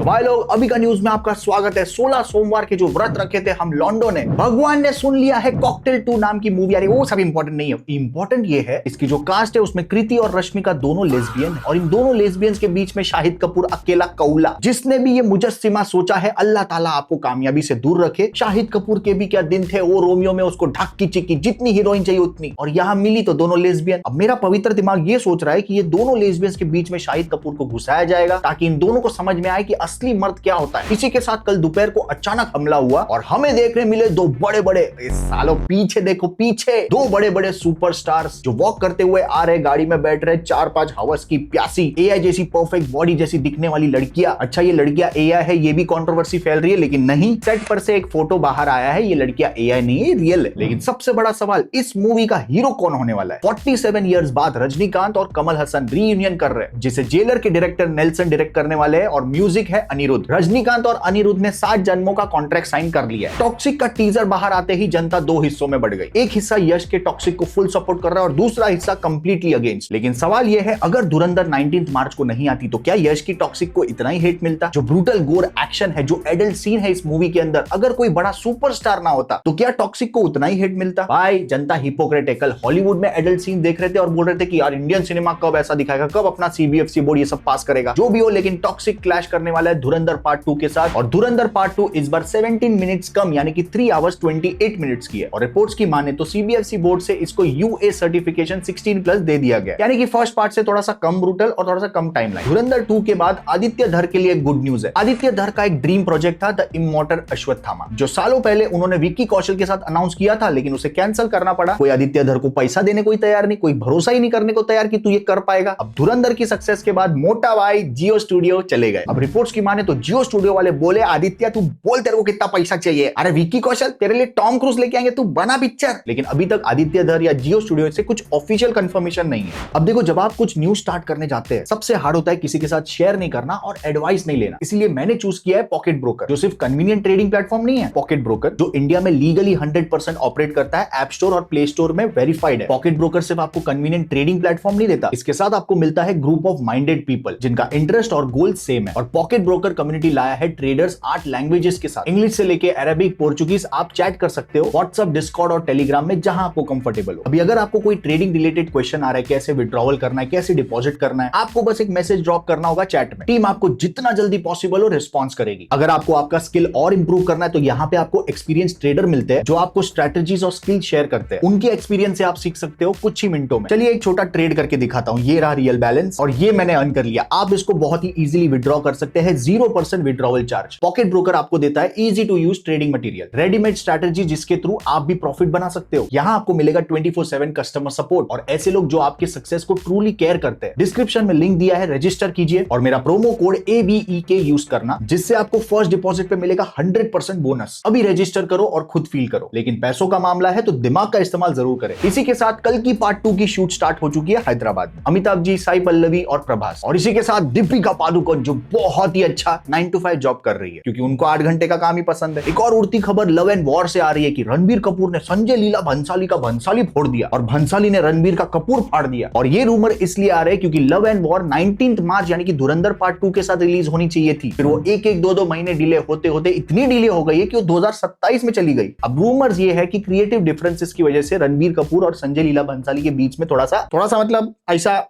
तो भाई लोग, अभी का न्यूज में आपका स्वागत है। 16 सोमवार के जो व्रत रखे थे हम लॉन्डो ने, भगवान ने सुन लिया है। कॉकटेल 2 नाम की मूवी आ रही है, वो सब इंपॉर्टेंट नहीं है। इंपॉर्टेंट ये है इसकी जो कास्ट है उसमें कृति और रश्मिका दोनों लेस्बियन है, और इन दोनों लेस्बियंस के बीच में शाहिद कपूर अकेला कौला। जिसने भी ये मुजस्सिमा सोचा है, अल्लाह ताला आपको कामयाबी से दूर रखे। शाहिद कपूर के भी क्या दिन थे, वो रोमियो में उसको ढक्की चिक्की जितनी हीरोइन चाहिए उतनी, और यहाँ मिली तो दोनों लेस्बियन। अब मेरा पवित्र दिमाग ये सोच रहा है कि ये दोनों लेस्बियंस के बीच में शाहिद कपूर को घुसाया जाएगा ताकि इन दोनों को समझ में आए कि असली मर्द क्या होता है। इसी के साथ कल दोपहर को अचानक हमला हुआ और हमें देखने मिले दो बड़े बड़े, सालों पीछे देखो, पीछे दो बड़े बड़े सुपरस्टार्स जो वॉक करते हुए आ रहे, गाड़ी में बैठ रहे, 4-5 हवस की प्यासी एआई जैसी परफेक्ट बॉडी जैसी दिखने वाली लड़कियां। अच्छा, ये लड़कियां एआई है, ये भी कंट्रोवर्सी फैल रही है, लेकिन नहीं, सेट पर से एक फोटो बाहर आया है, ये लड़कियां एआई नहीं है, रियल है। लेकिन सबसे बड़ा सवाल, इस मूवी का हीरो कौन होने वाला है? 47 इयर्स बाद रजनीकांत और कमल हसन रीयूनियन कर रहे हैं, जिसे जेलर के डायरेक्टर नेल्सन डायरेक्ट करने वाले हैं, और म्यूजिक है अनिरुद्ध। रजनीकांत और अनिरुद्ध ने 7 जन्मों का कॉन्ट्रैक्ट साइन कर लिया है। टॉक्सिक का टीजर बाहर आते ही जनता 2 हिस्सों में बढ़ गई। एक हिस्सा यश के टॉक्सिक को फुल सपोर्ट कर रहा है और दूसरा हिस्सा कंप्लीटली अगेंस्ट। लेकिन सवाल यह है, अगर धुरंधर 19 मार्च को नहीं आती तो क्या यश की टॉक्सिक को इतना ही हेट मिलता? जो ब्रूटल गोर एक्शन है, जो एडल्ट सीन है इस मूवी के अंदर, अगर कोई बड़ा सुपरस्टार ना होता तो क्या टॉक्सिक को उतना ही हेट मिलता? भाई, जनता हिपोक्रेटिकल। हॉलीवुड में एडल्ट सीन देख रहे थे और बोल रहे थे कि यार इंडियन सिनेमा कब ऐसा दिखाएगा, कब अपना सीबीएफसी बोर्ड ये सब पास करेगा। जो भी हो, लेकिन टॉक्सिक क्लैश करने वाला है धुरंधर पार्ट 2 के साथ, और धुरंधर पार्ट 2 इस बार 17 मिनट्स कम यानी कि 3 आवर्स 28 मिनट्स की है। और रिपोर्ट्स की माने तो सीबीएफसी बोर्ड से इसको यूए सर्टिफिकेशन 16+ दे दिया गया, यानी कि फर्स्ट पार्ट से थोड़ा सा कम ब्रूटल और थोड़ा सा कम टाइमलाइन। धुरंधर 2 के बाद आदित्य धर के लिए गुड न्यूज है। आदित्य धर का एक ड्रीम प्रोजेक्ट था, द इमॉर्टल अश्वत्थामा, जो सालों पहले उन्होंने विक्की कौशल के साथ अनाउंस किया था, लेकिन उसे कैंसिल करना पड़ा। कोई आदित्य धर को पैसा देने को तैयार नहीं, कोई भरोसा ही नहीं करने को तैयार कि तू ये कर पाएगा। अब धुरंधर की सक्सेस के बाद मोटा भाई जियो स्टूडियो चले गए। अब रिपोर्ट्स की माने तो जियो स्टूडियो वाले बोले, आदित्य तू बोल तेरे को कितना पैसा चाहिए, अरे विक्की कौशल तेरे लिए टॉम क्रूज लेके आएंगे, तू बना पिक्चर। लेकिन अभी तक आदित्य धर या जियो स्टूडियो से कुछ ऑफिशियल कंफर्मेशन नहीं है। अब देखो, जब आप कुछ न्यूज स्टार्ट करने जाते हैं, सबसे हार्ड होता है किसी के साथ शेयर नहीं करना और एडवाइस नहीं लेना। इसलिए मैंने चूज किया है पॉकेट ब्रोकर, जो सिर्फ कन्वीनियंट ट्रेडिंग प्लेटफॉर्म नहीं है। पॉकेट ब्रोकर जो इंडिया में लीगली 100% ऑपरेट करता है, ऐप स्टोर और प्ले स्टोर में वेरीफाइड है। पॉकेट ब्रोकर सिर्फ आपको कन्वीनियंट ट्रेडिंग प्लेटफॉर्म नहीं देता, इसके साथ आपको मिलता है ग्रुप ऑफ माइंडेड पीपल जिनका इंटरेस्ट और गोल सेम है। और पॉकेट ब्रोकर कम्युनिटी लाया है ट्रेडर्स 8 लैंग्वेजेस के साथ, इंग्लिश से लेके अरेबिक, पोर्चुगीज। आप चैट कर सकते हो व्हाट्सएप, डिस्कॉर्ड और टेलीग्राम में, जहां आपको कंफर्टेबल हो। अभी अगर आपको कोई ट्रेडिंग रिलेटेड क्वेश्चन आ रहा है, कैसे विड्रॉवल करना है, कैसे डिपॉजिट करना है, आपको बस एक मैसेज ड्रॉप करना होगा चैट में। टीम आपको जितना जल्दी पॉसिबल हो रिस्पॉन्स करेगी। अगर आपको आपका स्किल और इंप्रूव करना है तो यहाँ पे आपको एक्सपीरियंस ट्रेडर मिलते हैं जो आपको स्ट्रेटेजीज और स्किल शेयर करते हैं। उनके एक्सपीरियंस से आप सीख सकते हो कुछ ही मिनटों में। चलिए एक छोटा ट्रेड करके दिखाता हूं। ये रहा रियल बैलेंस और ये मैंने अर्न कर लिया। आप इसको बहुत ही इजीली विड्रॉ कर सकते हैं, 0% विड्रॉवल चार्ज। पॉकेट ब्रोकर आपको देता है easy to use trading material, readymade strategy जिसके थ्रू आप भी प्रॉफिट बना सकते हो। यहाँ आपको मिलेगा 24/7 कस्टमर सपोर्ट और ऐसे लोग जो आपके सक्सेस को ट्रूली केयर करते हैं। डिस्क्रिप्शन में लिंक दिया है, रजिस्टर कीजिए और मेरा प्रोमो कोड ABEK यूज करना, जिससे आपको फर्स्ट डिपॉजिट पे मिलेगा 100% बोनस। अभी रजिस्टर करो और खुद फील करो। लेकिन पैसों का मामला है तो दिमाग का इस्तेमाल जरूर करें। इसी के साथ कल की पार्ट 2 की शूट स्टार्ट हो चुकी है हैदराबाद में। अमिताभ जी, साई पल्लवी और प्रभास, और इसी के साथ दीपिका पादुकोण जो बहुत ही अच्छा 9 to 5 जॉब कर रही है क्योंकि उनको 8 घंटे का काम ही पसंद है। एक और उड़ती खबर लव एंड वॉर से आ रही है कि रणबीर कपूर ने संजय लीला भंसाली का भंसाली फोड़ दिया और भंसाली ने रणबीर का कपूर फाड़ दिया। और ये रूमर इसलिए आ रहे हैं क्योंकि लव एंड वॉर 19 मार्च यानी कि धुरंधर पार्ट 2 के साथ रिलीज होनी चाहिए थी, फिर वो 1-2 महीने डिले होते होते इतनी डिले हो गई है कि वो 2027 में चली गई। अब रूमर्स ये है कि क्रिएटिव डिफरेंसेस की वजह से रणबीर कपूर और संजय लीला भंसाली के बीच में थोड़ा सा मतलब ऐसा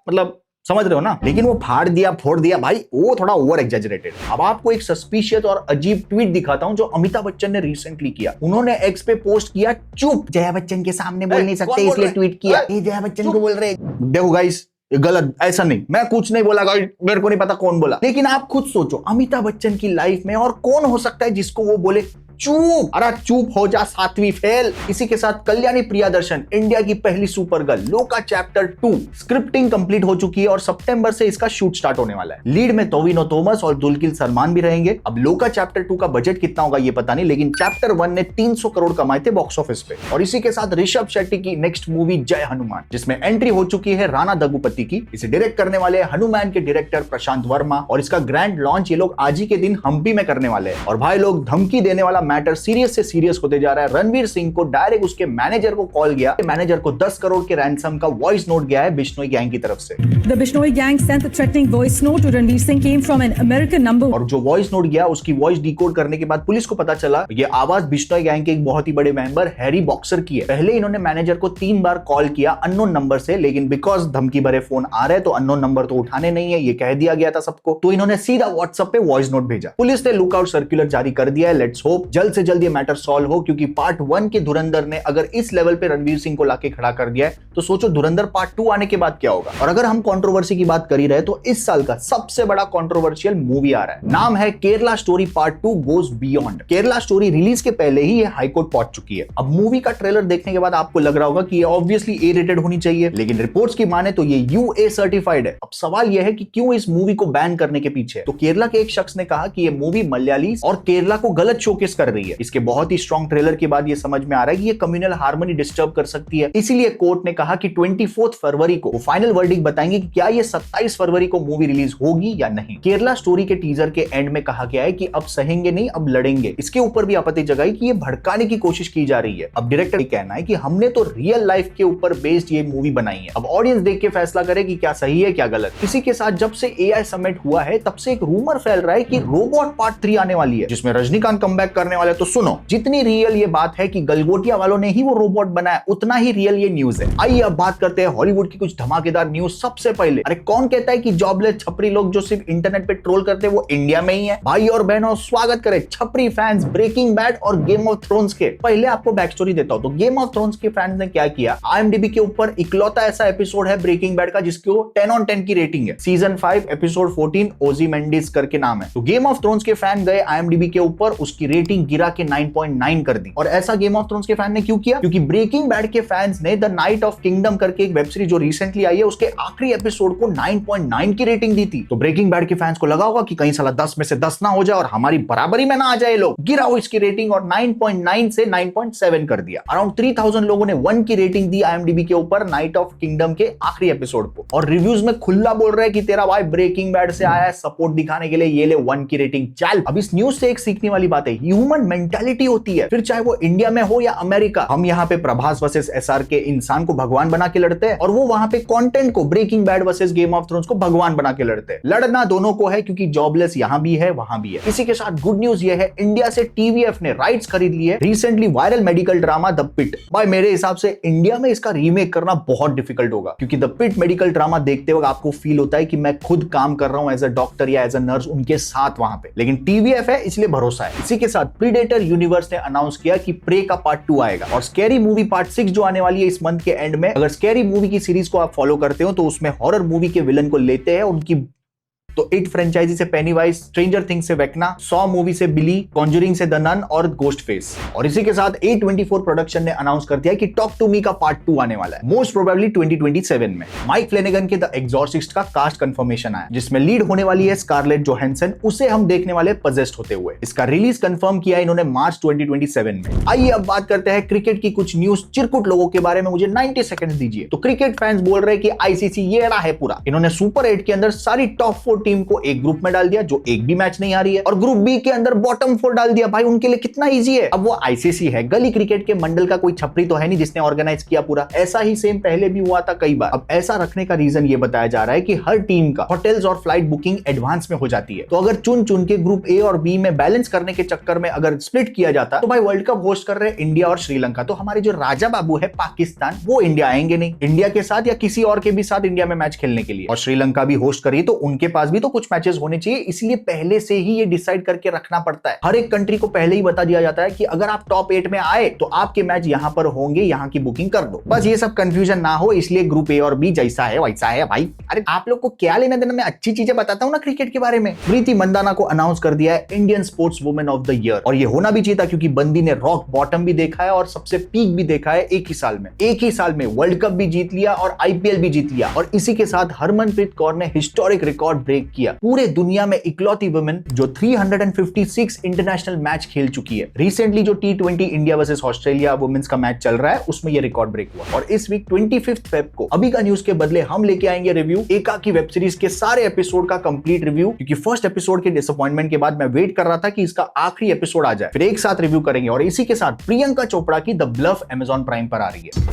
समझ रहे हो ना। लेकिन वो फाड़ दिया फोड़ दिया भाई, वो थोड़ा ओवर एग्जैजरेटेड। अब आपको एक सस्पिशियस और अजीब ट्वीट दिखाता हूं जो अमिताभ बच्चन ने रिसेंटली किया। उन्होंने एक्स पे पोस्ट किया, चुप, जया बच्चन के सामने बोल नहीं सकते इसलिए ट्वीट किया। ये जया बच्चन को बोल रहे। देखो गाइस, गलत, ऐसा नहीं, मैं कुछ नहीं बोला गाइस, मेरे को नहीं पता कौन बोला। लेकिन आप खुद सोचो, अमिताभ बच्चन की लाइफ में और कौन हो सकता है जिसको वो बोले चुप, अरे चुप हो जा, 7वीं फेल। इसी के साथ कल्याणी प्रियदर्शन, इंडिया की पहली सुपर गर्ल, लोका चैप्टर 2 स्क्रिप्टिंग कंप्लीट हो चुकी है और सितंबर से इसका शूट स्टार्ट होने वाला है। लीड में तोविनो थॉमस और दुलकिल सलमान भी रहेंगे। अब लोका चैप्टर 2 का बजट कितना होगा ये पता नहीं, लेकिन चैप्टर 1 ने 300 करोड़ कमाए थे बॉक्स ऑफिस पे। और इसी के साथ ऋषभ शेट्टी की नेक्स्ट मूवी जय हनुमान, जिसमें एंट्री हो चुकी है राणा दगुपति की। इसे डायरेक्ट करने वाले हनुमान के डायरेक्टर प्रशांत वर्मा, और इसका ग्रैंड लॉन्च ये लोग आज ही के दिन हम्पी में करने वाले हैं। और भाई लोग, धमकी देने वाला मैटर सीरियस से सीरियस होते जा रहा है। रणवीर सिंह को डायरेक्ट उसके मैनेजर को कॉल गया, मैनेजर को 10 करोड़ के रैंसम का वॉइस नोट गया है बिश्नोई गैंग की तरफ से। The Bishnoi gang sent a threatening voice note to Ranveer Singh came from an American number. और जो वॉइस नोट गया उसकी वॉइस डिकोड करने के बाद पुलिस को पता चला ये आवाज बिश्नोई गैंग के एक बहुत ही बड़े मेंबर हैरी बॉक्सर की है। पहले इन्होंने मैनेजर को 3 बार कॉल किया अननोन नंबर से, लेकिन बिकॉज धमकी भरे फोन आ रहे तो अननोन नंबर तो उठाने नहीं है, ये कह दिया गया था सबको, तो इन्होंने सीधा व्हाट्सएप पे वॉइस नोट भेजा। पुलिस ने लुकआउट सर्कुलर जारी कर दिया है। लेट्स होप जल्द से जल्द ये मैटर सॉल्व हो, क्योंकि पार्ट 1 के धुरंधर ने अगर इस लेवल पे रणवीर सिंह को लाके खड़ा कर दिया है तो सोचो धुरंधर पार्ट 2 आने के बाद क्या होगा। और अगर हम कंट्रोवर्सी की बात कर ही रहे तो इस साल का सबसे बड़ा कंट्रोवर्शियल मूवी आ रहा है, नाम है Kerala story part 2 goes beyond. Kerala story release के पहले ही ये हाईकोर्ट पहुंच चुकी है। अब मूवी का ट्रेलर देखने के बाद आपको लग रहा होगा कि ये ऑब्वियसली ए रेटेड होनी चाहिए, लेकिन रिपोर्ट्स की माने तो ये यूए सर्टिफाइड है। अब सवाल यह है कि क्यों इस मूवी को बैन करने के पीछे। तो केरला के एक शख्स ने कहा कि ये मूवी मलयाली और केरला को गलत शोकेस कर रही है। इसके बहुत ही स्ट्रॉन्ग ट्रेलर के बाद ये समझ में आ रहा है कि ये कम्युनल हार्मनी डिस्टर्ब कर सकती है। इसीलिए कोर्ट ने कहा कि 24 फरवरी को वो फाइनल वर्डिक्ट बताएंगे कि क्या ये 27 फरवरी को मूवी रिलीज होगी या नहीं। केरला स्टोरी के टीजर के एंड में कहा गया है कि अब सहेंगे नहीं अब लड़ेंगे। इसके ऊपर भी आपत्ति जगाई कि ये भड़काने की कोशिश की जा रही है। अब डायरेक्टर का कहना है कि हमने तो रियल लाइफ के ऊपर बेस्ड ये मूवी बनाई है, अब ऑडियंस देख के फैसला करे कि क्या सही है क्या गलत। इसी के साथ जब से एआई समिट हुआ है तब से एक रूमर फैल रहा है कि रोबोट पार्ट 3 आने वाली है जिसमें रजनीकांत कमबैक करने वाले। तो सुनो, जितनी रियल ये बात है कि गलगोटिया वालों ने ही वो रोबोट बनाया, उतना ही रियल ये न्यूज है। आइए अब बात करते हैं हॉलीवुड की कुछ धमाकेदार न्यूज। सबसे पहले, अरे कौन कहता है कि जॉबलेस छपरी लोग जो सिर्फ इंटरनेट पे ट्रोल करते हैं वो इंडिया में ही है। भाई और बहनों, स्वागत करें छपरी फैंस ब्रेकिंग बैड और गेम ऑफ थ्रोन्स के। पहले आपको बैक स्टोरी देता हूं। तो गेम ऑफ थ्रोन्स के फैंस ने क्या किया, IMDb के ऊपर इकलौता ऐसा एपिसोड है ब्रेकिंग बैड का जिसको 10 on 10 की रेटिंग है। सीजन 5 एपिसोड 14 ओजीमेंडिस करके नाम है। तो गेम ऑफ थ्रोन्स के फैन गए IMDb के ऊपर, उसकी रेटिंग गिरा के 9.9 कर दी। और ऐसा गेम ऑफ थ्रोन्स के फैन ने क्यों किया, क्योंकि ब्रेकिंग बैड के फैंस ने द नाइट ऑफ किंगडम करके एक वेब सीरीज जो रिसेंटली आई है उसके आखिरी एपिसोड को 9.9 की रेटिंग दी थी। तो ब्रेकिंग बैड के फैंस को लगा होगा कि कहीं साला 10 में से 10 ना हो जाए और हमारी बराबरी में ना आ जाए लोग, गिराओ इसकी रेटिंग और 9.9 से 9.7 कर दिया। अराउंड 3000 लोगों ने 1 की रेटिंग दी IMDb के ऊपर नाइट ऑफ किंगडम के आखिरी एपिसोड को। और रिव्यूज में खुला बोल रहे हैं कि तेरा भाई ब्रेकिंग बैड से आया है सपोर्ट दिखाने के लिए, ये ले 1 की रेटिंग चल। अब इस न्यूज से एक सीखने वाली बात है, ह्यूमन मेंटालिटी होती है, फिर चाहे वो इंडिया में हो या अमेरिका। हम यहाँ पे प्रभास वर्सेस SR के इंसान को भगवान बना के लड़ते हैं और वो वहां पे कंटेंट को Breaking Bad versus Game of Thrones को भगवान बना के लड़ते हैं। लड़ना दोनों को है क्योंकि जॉबलेस यहां भी है वहां भी है। इसी के साथ गुड न्यूज ये है, इंडिया से TVF ने राइट्स खरीद लिए recently viral medical drama the Pitt. भाई मेरे हिसाब से इंडिया में इसका रीमेक करना बहुत डिफिकल्ट होगा, क्योंकि द पिट मेडिकल ड्रामा देखते वक्त आपको फील होता है कि मैं खुद काम कर रहा हूं एज अ डॉक्टर या एज अ नर्स उनके साथ वहां पे, लेकिन TVF है इसलिए भरोसा है। इसी के साथ प्रीडेटर यूनिवर्स ने अनाउंस किया कि प्रे का पार्ट 2 आएगा और स्कैरी मूवी पार्ट 6 जो आने वाली है इस मंथ के एंड में। अगर स्कैरी मूवी की सीरीज को आप फॉलो करते हो तो उसमें हॉरर मूवी के विलन को लेते हैं उनकी, तो इट फ्रेंचाइजी से पेनीवाइज, स्ट्रेंजर थिंग्स से वेक्ना, सॉ मूवी से बिली, कॉन्जरिंग से द नन और गोस्ट फेस। और इसी के साथ A24 प्रोडक्शन ने अनाउंस कर दिया कि टॉक टू मी का पार्ट 2 आने वाला है, मोस्ट प्रोबेबली 2027 में। माइक फ्लेनेगन के द एग्जॉर्सिस्ट का कास्ट कंफर्मेशन आया जिसमें लीड होने वाली है स्कारलेट जोहानसन, उसे हम देखने वाले पजेस्ड होते हुए। इसका रिलीज कंफर्म किया इन्होंने मार्च 2027 में। आइए अब बात करते हैं क्रिकेट की कुछ न्यूज चिरकुट लोगों के बारे में, मुझे 90 सेकंड दीजिए। तो क्रिकेट फैंस बोल रहे हैं कि ICC ये एड़ा है पूरा। इन्होंने सुपर 8 के अंदर सारी टॉप 4 टीम को एक ग्रुप में डाल दिया जो एक भी मैच नहीं आ रही है, और ग्रुप बी के अंदर बॉटम 4 डाल दिया। भाई उनके लिए कितना इजी है। अब वो ICC है, गली क्रिकेट के मंडल का कोई छपरी तो है नहीं जिसने ऑर्गेनाइज किया पूरा। ऐसा ही सेम पहले भी हुआ था कई बार। अब ऐसा रखने का रीजन ये बताया जा रहा है कि हर टीम का होटल्स और फ्लाइट बुकिंग एडवांस में हो जाती है, तो अगर चुन चुन के ग्रुप A और B में बैलेंस करने के चक्कर में अगर स्प्लिट किया जाता तो भाई वर्ल्ड कप होस्ट कर रहे इंडिया और श्रीलंका, तो हमारे जो राजा बाबू है पाकिस्तान वो इंडिया आएंगे नहीं, इंडिया के साथ या किसी और के भी साथ इंडिया में मैच खेलने के लिए। और श्रीलंका भी होस्ट करी तो उनके पास भी तो कुछ मैचेस होने चाहिए, इसलिए पहले से ही ये डिसाइड करके रखना पड़ता है। हर एक कंट्री को पहले ही बता दिया जाता है कि अगर आप टॉप 8 में आए तो आपके मैच यहां पर होंगे, यहां की बुकिंग कर दो। बस ये सब कंफ्यूजन ना हो इसलिए ग्रुप A और B जैसा है वैसा है। भाई अरे आप लोग को क्या लेना देना, मैं अच्छी चीजें बताता हूं ना क्रिकेट के बारे में। प्रीति मंदाना को अनाउंस कर दिया है Indian sports women of the year, और ये होना भी चाहिए था क्योंकि बंदी ने रॉक बॉटम भी देखा है और सबसे पीक भी देखा है एक ही साल में। एक ही साल में वर्ल्ड कप भी जीत लिया और IPL भी जीत लिया, और इसी के साथ हरमनप्रीत कौर ने हिस्टोरिक रिकॉर्ड ब्रेक ब्रेक किया। पूरे दुनिया में इकलौती वुमेन जो 356 इंटरनेशनल मैच खेल चुकी है। रिसेंटली जो T20 India versus Australia women's का मैच चल रहा है उसमें ये रिकॉर्ड ब्रेक हुआ। और इस वीक 25 फेब को अभी का न्यूज के बदले हम लेके आएंगे रिव्यू एका की वेब सीरीज के सारे एपिसोड का कंप्लीट रिव्यू, क्योंकि फर्स्ट एपिसोड के डिसअपॉइंटमेंट के बाद मैं वेट कर रहा था कि इसका आखिरी एपिसोड आ जाए, फिर एक साथ रिव्यू करेंगे। और इसी के साथ प्रियंका चोपड़ा की द ब्लफ Amazon प्राइम पर आ रही है।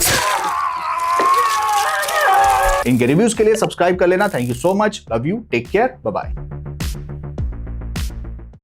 इनके रिव्यूज के लिए सब्सक्राइब कर लेना। Thank you so much, love you, take care, bye bye.